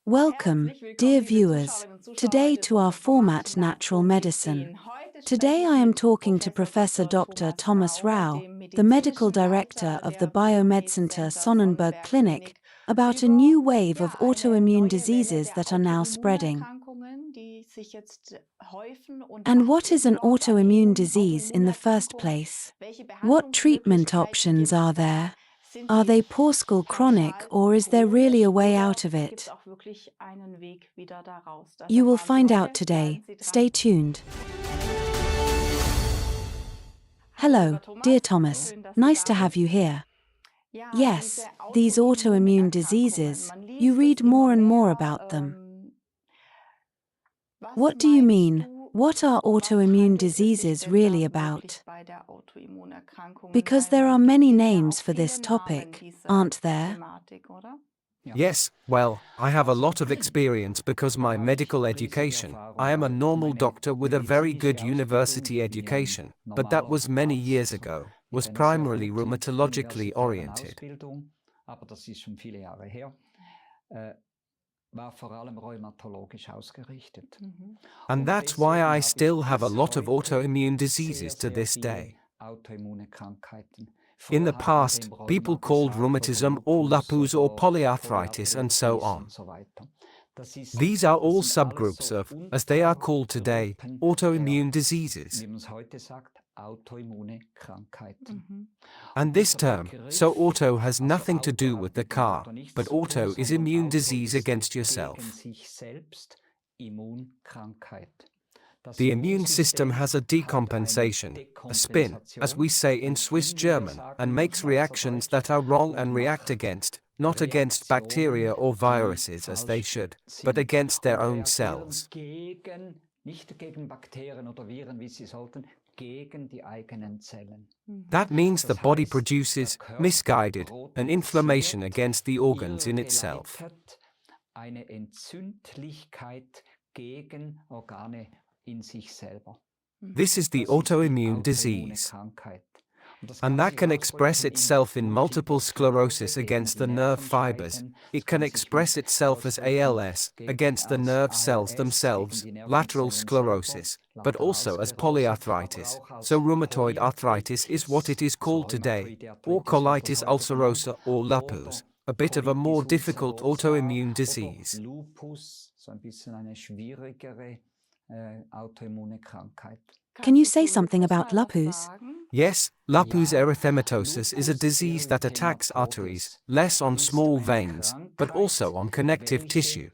Welcome, dear viewers, today to our format Natural Medicine. Today I am talking to Professor Dr. Thomas Rau, the Medical Director of the Biomed Center Sonnenberg Clinic, about a new wave of autoimmune diseases that are now spreading. And what is an autoimmune disease in the first place? What treatment options are there? Are they possible chronic, or is there really a way out of it? You will find out today. Stay tuned. Hello, dear Thomas. Nice to have you here. Yes, these autoimmune diseases, you read more and more about them. What do you mean? What are autoimmune diseases really about? Because there are many names for this topic, aren't there? Yes, well, I have a lot of experience because my medical education, I am a normal doctor with a very good university education, but that was many years ago, was primarily rheumatologically oriented. And that's why I still have a lot of autoimmune diseases to this day. In the past, people called rheumatism or lupus or polyarthritis and so on. These are all subgroups of, as they are called today, autoimmune diseases. And this term, so auto has nothing to do with the car, but auto is immune disease against yourself. The immune system has a decompensation, a spin, as we say in Swiss German, and makes reactions that are wrong and react against, not against bacteria or viruses as they should, but against their own cells. That means the body produces, misguided, an inflammation against the organs in itself. This is the autoimmune disease. And that can express itself in multiple sclerosis against the nerve fibers. It can express itself as ALS, against the nerve cells themselves, lateral sclerosis, but also as polyarthritis. So rheumatoid arthritis is what it is called today, or colitis ulcerosa or lupus, a bit of a more difficult autoimmune disease. Can you say something about lupus? Yes, lupus erythematosus is a disease that attacks arteries, less on small veins, but also on connective tissue.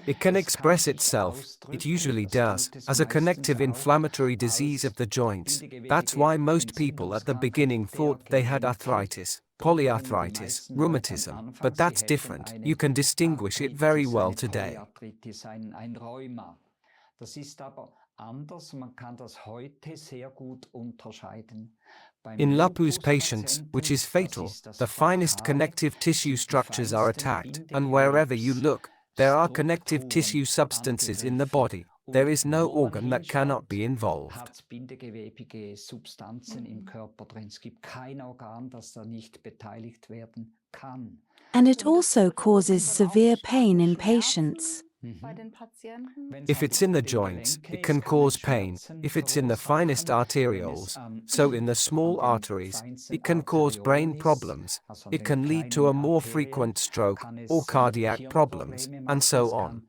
It can express itself, it usually does, as a connective inflammatory disease of the joints. That's why most people at the beginning thought they had arthritis, polyarthritis, rheumatism, but that's different. You can distinguish it very well today. In lupus patients, which is fatal, the finest connective tissue structures are attacked, and wherever you look, there are connective tissue substances in the body. There is no organ that cannot be involved. And it also causes severe pain in patients. If it's in the joints, it can cause pain. If it's in the finest arterioles, so in the small arteries, it can cause brain problems. It can lead to a more frequent stroke or cardiac problems, and so on.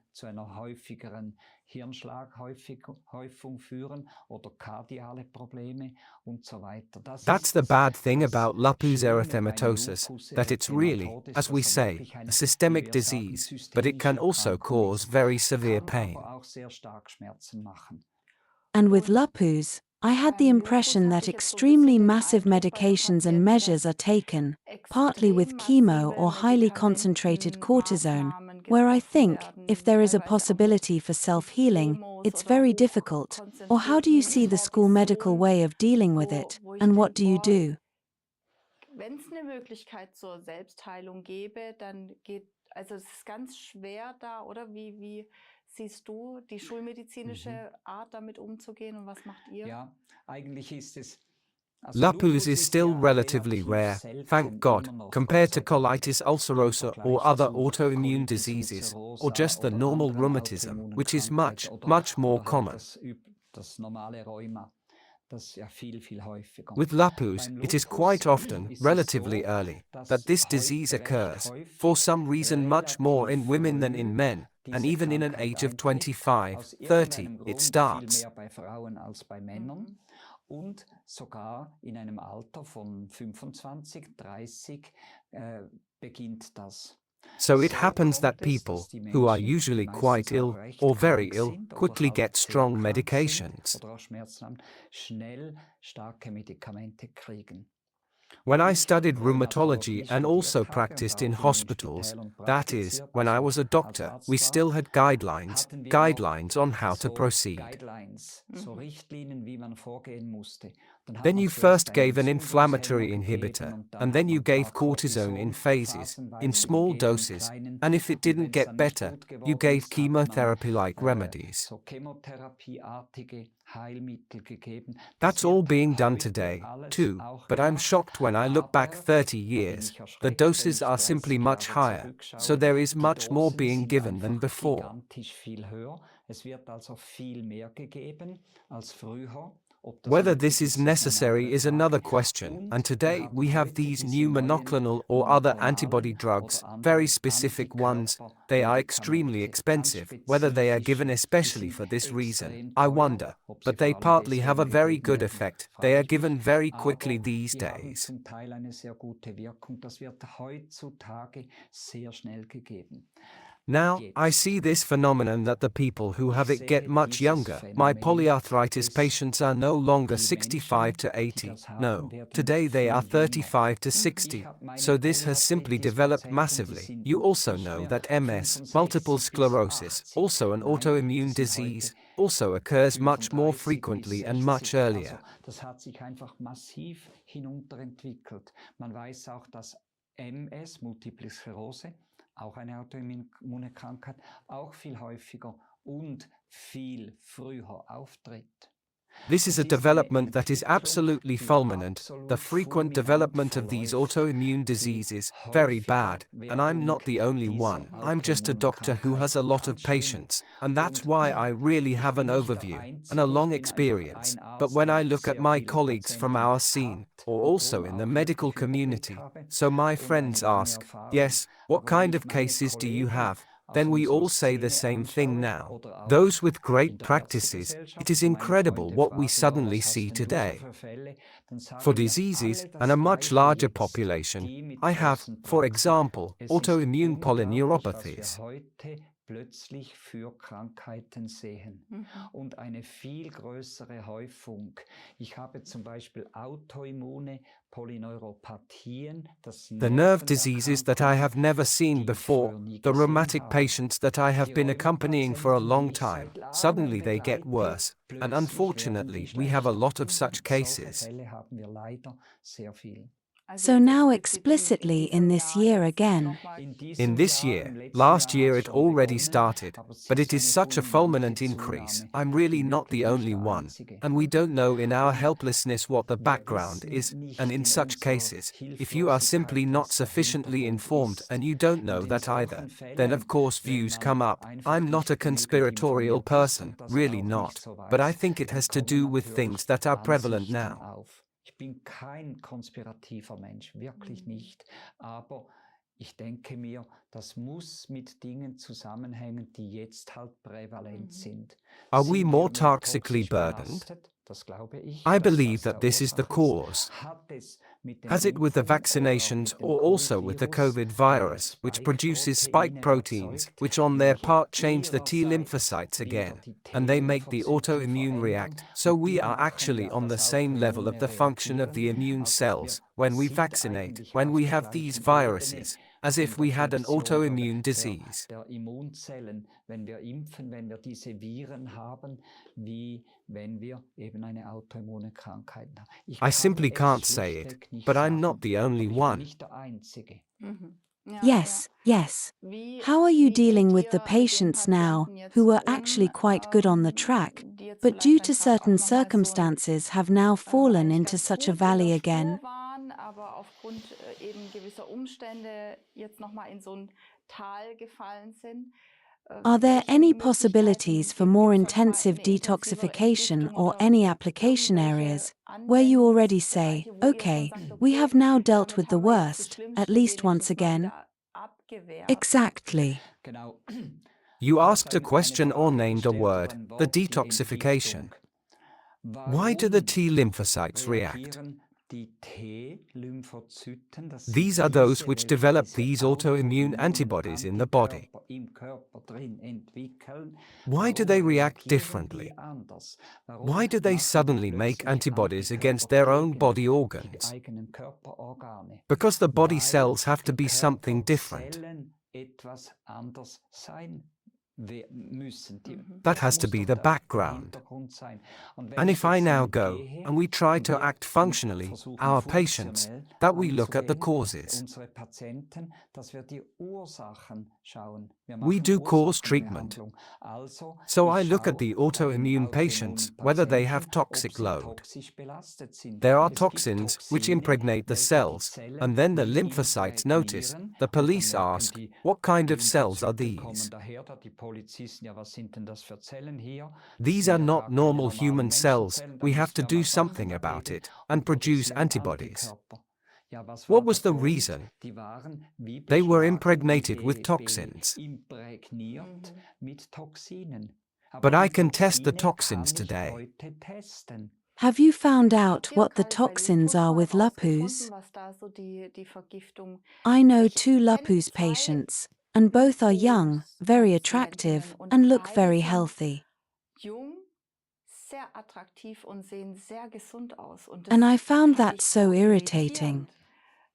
That's the bad thing about lupus erythematosus, that it's really, as we say, a systemic disease, but it can also cause very severe pain. And with lupus, I had the impression that extremely massive medications and measures are taken, partly with chemo or highly concentrated cortisone, where I think, if there is a possibility for self-healing, it's very difficult. Or how do you see the school medical way of dealing with it, and what do you do? Wenn es eine Möglichkeit zur Selbstheilung gäbe, dann geht, also es ist ganz schwer da, oder? Wie siehst du die schulmedizinische Art, damit umzugehen und was macht ihr? Ja, eigentlich ist es, also Lupus is still relatively rare, thank God, compared to colitis ulcerosa or other autoimmune diseases, or just the normal rheumatism, which is much, much more common. Das normale Rheuma, das ja viel häufiger. With lupus, it is quite often, relatively early, that this disease occurs, for some reason much more in women than in men, and even in an age of 25, 30, it starts. Mehr bei Frauen als bei Männern und sogar in einem Alter von 25, 30 beginnt das. So it happens that people, who are usually quite ill, or very ill, quickly get strong medications. Oder auch Schmerzen haben, schnell starke Medikamente kriegen. When I studied rheumatology and also practiced in hospitals, that is, when I was a doctor, we still had guidelines on how to proceed. So Richtlinien, wie man vorgehen musste. Then you first gave an inflammatory inhibitor, and then you gave cortisone in phases, in small doses, and if it didn't get better, you gave chemotherapy-like remedies. So chemotherapieartige Heilmittel gegeben. That's all being done today, too, but I'm shocked when I look back 30 years. The doses are simply much higher, so there is much more being given than before. Gigantisch viel höher. Es wird also viel mehr gegeben als früher. Whether this is necessary is another question, and today we have these new monoclonal or other antibody drugs, very specific ones. They are extremely expensive, whether they are given especially for this reason, I wonder, but they partly have a very good effect. They are given very quickly these days. Zum Teil eine sehr gute Wirkung. Das wird heutzutage sehr schnell gegeben. Now, I see this phenomenon that the people who have it get much younger. My polyarthritis patients are no longer 65 to 80, no, today they are 35 to 60, so this has simply developed massively. You also know that MS, multiple sclerosis, also an autoimmune disease, also occurs much more frequently and much earlier. Das hat sich einfach massiv hinunterentwickelt. Man weiß auch, dass MS, Multiple Sklerose, auch eine autoimmune Krankheit, auch viel häufiger und viel früher auftritt. This is a development that is absolutely fulminant, the frequent development of these autoimmune diseases, very bad, and I'm not the only one. I'm just a doctor who has a lot of patients, and that's why I really have an overview, and a long experience, but when I look at my colleagues from our scene, or also in the medical community, so my friends ask, yes, what kind of cases do you have? Then we all say the same thing now. Those with great practices, it is incredible what we suddenly see today. For diseases and a much larger population, I have, for example, autoimmune polyneuropathies. Plötzlich für Krankheiten sehen und eine viel größere Häufung. Ich habe zum Beispiel autoimmune Polyneuropathien. The nerve diseases that I have never seen before, the rheumatic patients that I have been accompanying for a long time, suddenly they get worse, and unfortunately we have a lot of such cases. So now explicitly in this year again. In this year, last year it already started, but it is such a fulminant increase. I'm really not the only one, and we don't know in our helplessness what the background is, and in such cases, if you are simply not sufficiently informed and you don't know that either, then of course views come up. I'm not a conspiratorial person, really not, but I think it has to do with things that are prevalent now. Ich bin kein konspirativer Mensch, wirklich nicht. Aber ich denke mir, das muss mit Dingen zusammenhängen, die jetzt halt prävalent sind. Are we more toxically burdened? Das glaube ich. I believe that this is the cause. Has it with the vaccinations or also with the COVID virus, which produces spike proteins, which on their part change the T lymphocytes again, and they make the autoimmune react, so we are actually on the same level of the function of the immune cells, when we vaccinate, when we have these viruses, as if we had an autoimmune disease. Der Immunzellen, wenn wir impfen, wenn wir diese Viren haben, wie wenn wir eben eine autoimmune Krankheit haben. I simply can't say it, but I'm not the only one. Nicht der Einzige. Yes, yes. Wie, How are you wie geht dealing with ihr the mit den patients now Patienten jetzt who were um, actually quite good on the track, die jetzt but vielleicht due dann to gerade auch certain nochmal so ein circumstances have now fallen eigentlich into ganz such a gut in valley der again? Spur waren, aber aufgrund eben gewisser Umstände jetzt nochmal in so ein Tal gefallen sind? Are there Welche any possibilities Möglichkeiten for more gibt es, sag ich mal, intensive eine intensivere detoxification Entgiftung or oder any application irgendwelche areas where you already say, Anwendungsbereiche, wo ihr schon okay, sagt, we okay, have now dealt damit with the haben wir jetzt das worst, at Schlimmste least once wenigstens mal again? wieder abgewehrt? Exactly. Genau. You Also asked a eine question or Frage named a gestellt oder word, ein the Wort, die detoxification. Entgiftung. Why do the Warum T lymphocytes react? reagieren die T-Lymphozyten, das sind These are those diese, which welche develop diese these autoimmune autoimmunen antibodies in the body. Antikörper im Körper drin entwickeln. Why do Warum they react reagieren die differently? anders? Why Warum do they machen suddenly make plötzlich antibodies Antikörper against their own gegen body die organs? eigenen Körperorgane? Because the body Weil cells have to die be something different. Körperzellen etwas anders sein müssen. That Das has to muss be doch the der background. Hintergrund sein. Und wenn And ich if I jetzt now nun go gehe and we try und to wir act functionally, versuchen our patients, funktionell that we look at the anzugehen, causes. unsere Patienten, dass wir die Ursachen schauen. Wir We machen do cause treatment. Ursachenbehandlung. Also So I ich look at schaue the bei den autoimmune patients whether they have Autoimmunpatienten, ob toxic sie load. toxisch belastet sind. There are Es gibt toxins which Toxine, impregnate the welche die cells, Zellen and then the wie lymphocytes notice. imprägnieren The und dann police merken ask, die what kind of cells are Lymphozyten kommen these? daher, da die Polizisten, ja, was sind denn das für Zellen hier? Das These sind are ja not gar keine normal normalen human cells. Menschenzellen, da We have muss to ja do was something dagegen about it and und produce produzieren antibodies. Antikörper. Ja, was war What der was the Grund? reason? Die waren wie They were beschlagen, impregnated with toxins. imprägniert mit Toxinen. But Aber I die can test the Toxine toxins kann ich today. heute testen. Have you found out Habt ihr what the gerade bei toxins Lupus are mal with Lupus? rausgefunden, was da so die Vergiftung? I know Ich 2 kenne Lupus 2 patients, and both are young, very attractive, Lupus-Patientinnen und and look beide very sind healthy. jung, sehr attraktiv und sehen sehr gesund aus. Und And das I found fand that ich so so irritating. irritierend.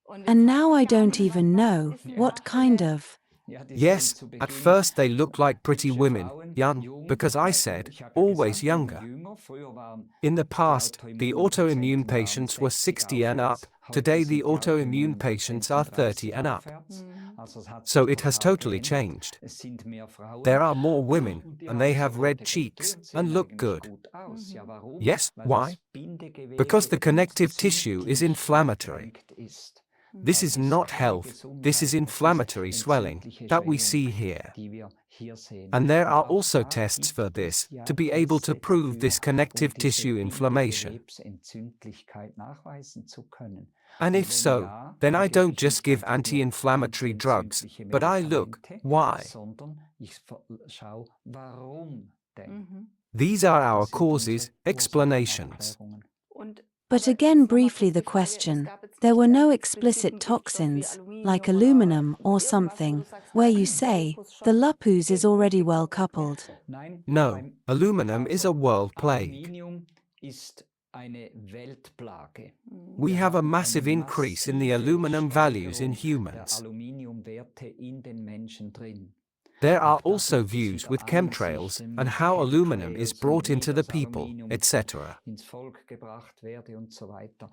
Und jetzt And weiß now ich I gar don't nicht, even was know ist die what kind Ursache. of. Ja, die sind Yes, zu at Beginn first they look like pretty hübsche women, Frauen, young, jung, because I weil said, ich habe ja always gesagt, immer younger. jünger. Früher waren In the die past, the autoimmune Autoimmunpatienten waren patients were 60 60 and up. aufwärts. Heute Today, the sind die autoimmune patients are Autoimmunpatienten 30 30 and up. aufwärts. Also es hat So sich it has total totally geändert. changed. Es sind mehr Frauen There are more women, und die and they haben so have red rote Bäckle cheeks und and sehen look eigentlich good. gut aus. Ja, warum? Yes, Weil why? das Bindegewebe Because the connective uns tissue is entzündlich inflammatory. gedrängt ist. This Das is ist not keine health, this is Gesundheit, das ist inflammatory swelling entzündliche that we Schwellung, see here. die wir hier sehen. And there Und are auch also da tests for gibt es this ja to be able to Teste prove this dafür, connective diese tissue inflammation. Bindegewebsentzündlichkeit nachweisen zu können. And Und if wenn so, ja, then dann I gebe don't ich just nicht give einfach nur anti-inflammatory drugs, antientzündliche but I look, Medikamente, why? sondern ich schaue, warum denn? These are our Das sind unsere causes, explanations. Ursachenabklärungen. Und But aber again, jetzt noch mal briefly kurz the die Frage, es question. gab jetzt There nicht were no einen explicit expliziten Giftstoff wie toxins, like Aluminium aluminum oder or irgendwas, wo du something, sagst, where da you ist der say, Lupus the schon lupus is gegen already well coupled. Nein, No, beim aluminum is a also world plague. Aluminium ist eine Weltplage. We Wir have a haben massive eine increase in the massive aluminum values in Steigerung der humans. Aluminiumwerte in den Menschen drin. There are Und da also gibt es views wieder with chemtrails Ansichten and mit how aluminum is Chemtrails und brought wie into the das people, Aluminium etc. ins Volk gebracht werde und so weiter.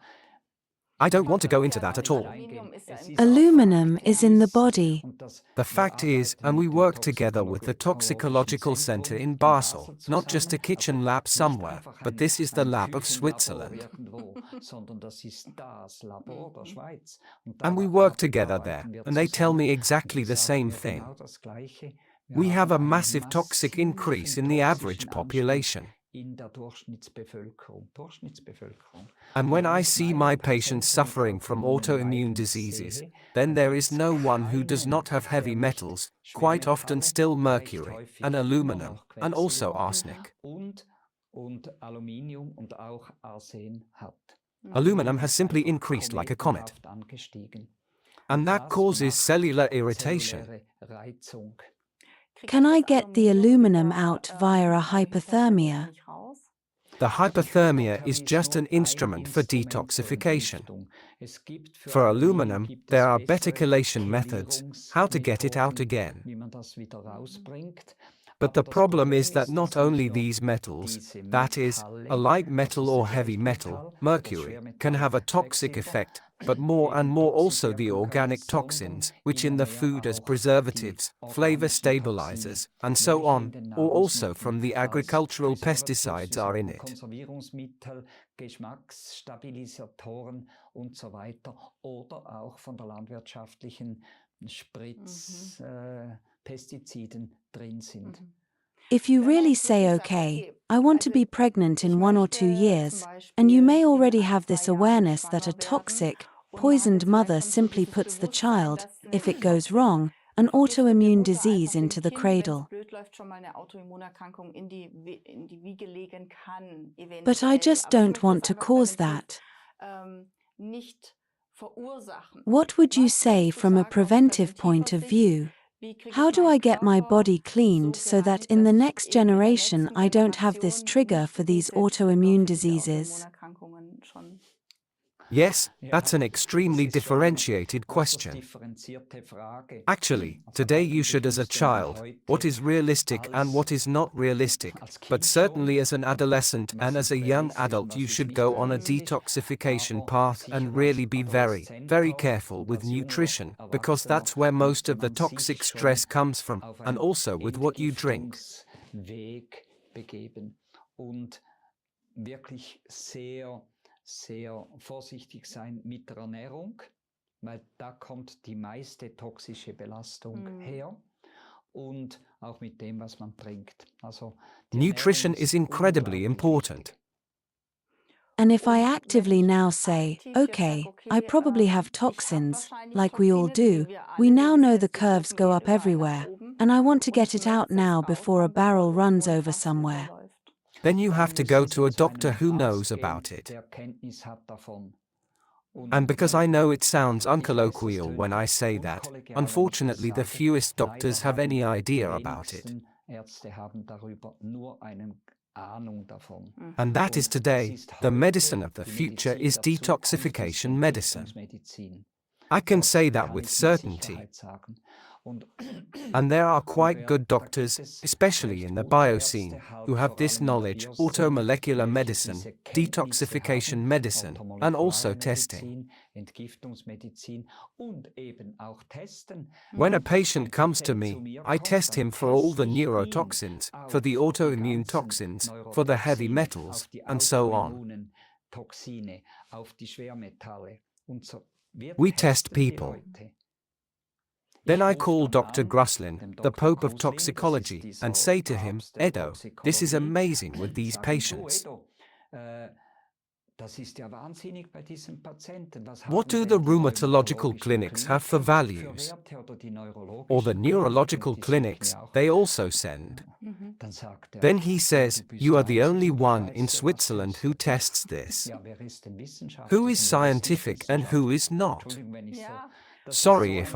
I don't want to go ist into ja that so, at all. Aluminium ist ja Es im ist Aluminum Körper, is ja. in the body. Und das, The wir fact is, arbeiten and we mit dem work together with the Toxicological Center in Basel, not just a kitchen lab somewhere, but this is the lab of Switzerland. irgendwo, sondern das ist das Labor der Schweiz. Und And we work together there, and they tell me exactly the same thing. Genau das Gleiche. We have a einen massive toxic increase in the average population. In der Durchschnittsbevölkerung. And when I see my patients suffering from autoimmune diseases, then there is no one who does not have heavy metals, quite often still mercury, and aluminum, and also arsenic. Und Aluminium und auch Arsen hat. Aluminum has simply increased like a comet. And that causes cellular irritation. Reizung. Can I get the aluminum out via a hypothermia? The hypothermia is just an instrument for detoxification. For aluminum, there are better chelation methods, how to get it out again. Wie man das wieder rausbringt. But the problem is that not only these metals, that is, a light metal or heavy metal, mercury, can have a toxic effect, but more and more also the organic toxins, which in the food as preservatives, flavor stabilizers, and so on, or also from the agricultural pesticides are in it. Konservierungsmittel, Geschmacksstabilisatoren und so weiter oder auch von der landwirtschaftlichen Pestiziden drin sind. If you really say, okay, I want to be pregnant in 1 or 2 years, and you may already have this awareness that a toxic, poisoned mother simply puts the child, if it goes wrong, an autoimmune disease into the cradle. But I just don't want to cause that. What would you say from a preventive point of view? How do I get my body cleaned so that in the next generation I don't have this trigger for these autoimmune diseases? Yes, that's an extremely differentiated question. Actually, today you should as a child, what is realistic and what is not realistic, but certainly as an adolescent and as a young adult you should go on a detoxification path and really be very, very careful with nutrition, because that's where most of the toxic stress comes from, and also with what you drink. Sehr vorsichtig sein mit der Ernährung, weil da kommt die meiste toxische Belastung her und auch mit dem, was man trinkt. Also nutrition is incredibly important. And if I actively now say, okay, I probably have toxins, like we all do, we now know the curves go up everywhere, and I want to get it out now before a barrel runs over somewhere. Then you have to go to a doctor who knows about it. And because I know it sounds uncolloquial when I say that, unfortunately the fewest doctors have any idea about it. And that is today, the medicine of the future is detoxification medicine. I can say that with certainty. And there are quite good doctors, especially in the bioscene, who have this knowledge, automolecular medicine, detoxification medicine, and also testing. When a patient comes to me, I test him for all the neurotoxins, for the autoimmune toxins, for the heavy metals, and so on. We test people. Then I call Dr. Gruslin, the Pope of Toxicology, and say to him, Edo, this is amazing with these patients. What do the rheumatological clinics have for values? Or the neurological clinics, they also send. Then he says, you are the only one in Switzerland who tests this. Who is scientific and who is not? Sorry if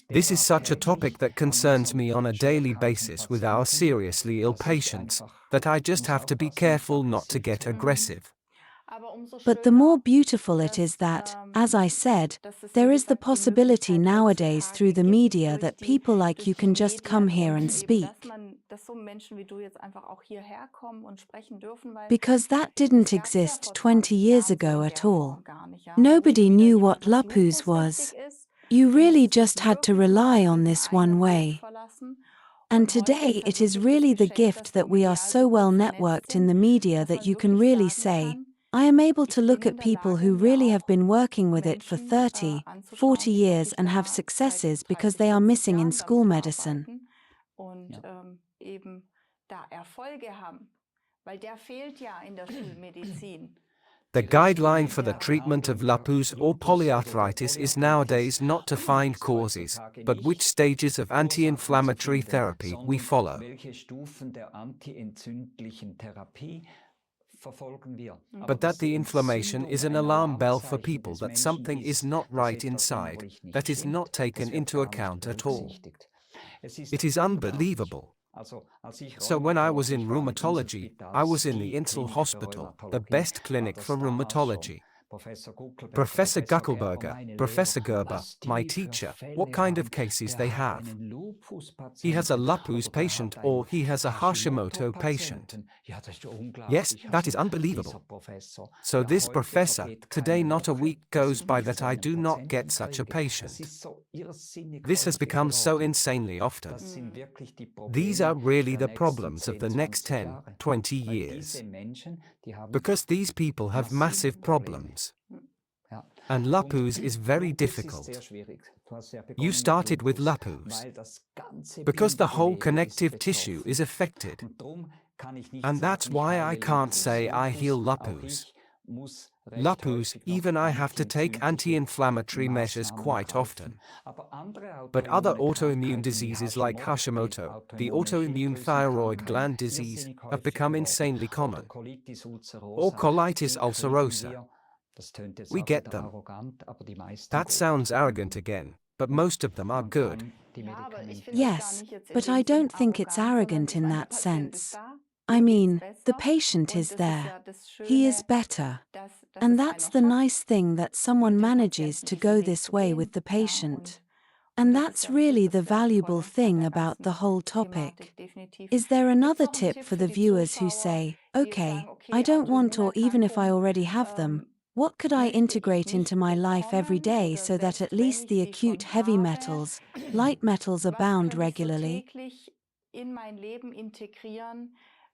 This is such a topic that concerns me on a daily basis with our seriously ill patients, that I just have to be careful not to get aggressive. But the more beautiful it is that, as I said, there is the possibility nowadays through the media that people like you can just come here and speak. Because that didn't exist 20 years ago at all. Nobody knew what lupus was. You really just had to rely on this one way. And today it is really the gift that we are so well networked in the media that you can really say, I am able to look at people who really have been working with it for 30, 40 years and have successes because they are missing in school medicine. The guideline for the treatment of lupus or polyarthritis is nowadays not to find causes, but which stages of anti-inflammatory therapy we follow. But that the inflammation is an alarm bell for people that something is not right inside, that is not taken into account at all. It is unbelievable. So when I was in rheumatology, I was in the Insel Hospital, the best clinic for rheumatology. Professor Guckelberger, Professor Gerber, my teacher, what kind of cases they have. He has a Lupus patient or he has a Hashimoto patient. Yes, that is unbelievable. So this professor, today not a week goes by that I do not get such a patient. This has become so insanely often. These are really the problems of the next 10, 20 years. Because these people have massive problems. And Lupus is very difficult. You started with Lupus. Because the whole connective tissue is affected. And that's why I can't say I heal Lupus. Lupus, even I have to take anti-inflammatory measures quite often. But other autoimmune diseases like Hashimoto, the autoimmune thyroid gland disease, have become insanely common. Or colitis ulcerosa. We get them. That sounds arrogant again, but most of them are good. Yes, but I don't think it's arrogant in that sense. I mean, the patient is there. He is better. And that's the nice thing that someone manages to go this way with the patient. And that's really the valuable thing about the whole topic. Is there another tip for the viewers who say, okay, I don't want, or even if I already have them, what could I integrate into my life every day so that at least the acute heavy metals, light metals abound regularly? In mein Leben integrieren,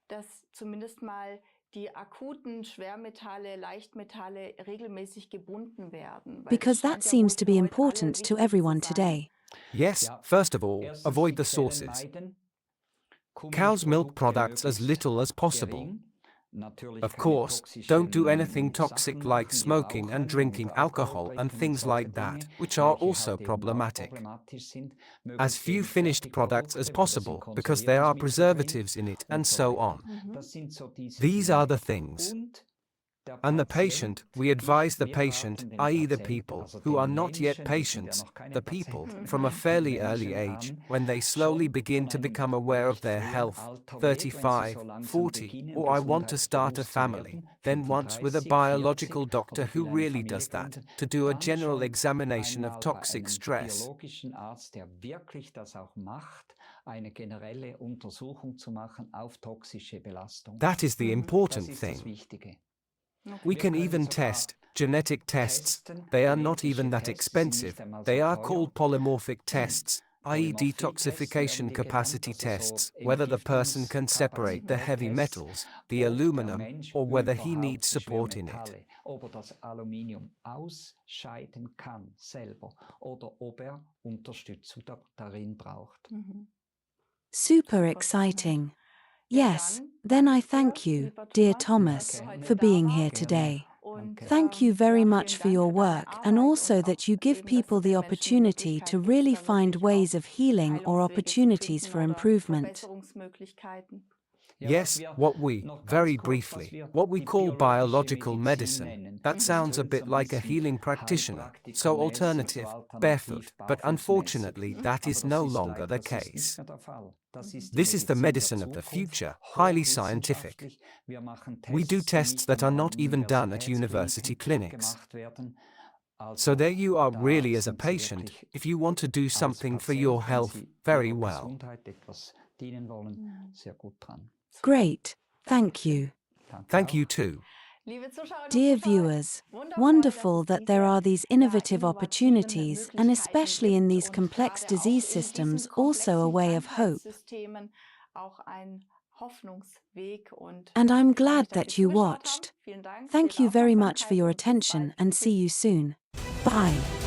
dass zumindest mal die akuten Schwermetalle, Leichtmetalle regelmäßig gebunden werden. Because that seems to be important to everyone today. Yes, first of all, avoid the sources. Cow's milk products as little as possible. Of course, don't do anything toxic like smoking and drinking alcohol and things like that, which are also problematic. As few finished products as possible, because there are preservatives in it and so on. These are the things. And the patient, we advise the patient, i.e. the people who are not yet patients, the people from a fairly early age, when they slowly begin to become aware of their health, 35, 40, or I want to start a family, then once with a biological doctor who really does that, to do a general examination of toxic stress. That is the important thing. We can even test genetic tests. They are not even that expensive. They are called polymorphic tests, i.e. detoxification capacity tests, whether the person can separate the heavy metals, the aluminum, or whether he needs support in it. Super exciting. Yes, then I thank you, dear Thomas, for being here today. Thank you very much for your work and also that you give people the opportunity to really find ways of healing or opportunities for improvement. Yes, very briefly, what we call biological medicine, that sounds a bit like a healing practitioner, so alternative, barefoot, but unfortunately that is no longer the case. This is the medicine of the future, highly scientific. We do tests that are not even done at university clinics. So there you are really as a patient, if you want to do something for your health, very well. Great, thank you. Thank you too. Dear viewers, wonderful that there are these innovative opportunities and especially in these complex disease systems also a way of hope. And I'm glad that you watched. Thank you very much for your attention and see you soon. Bye.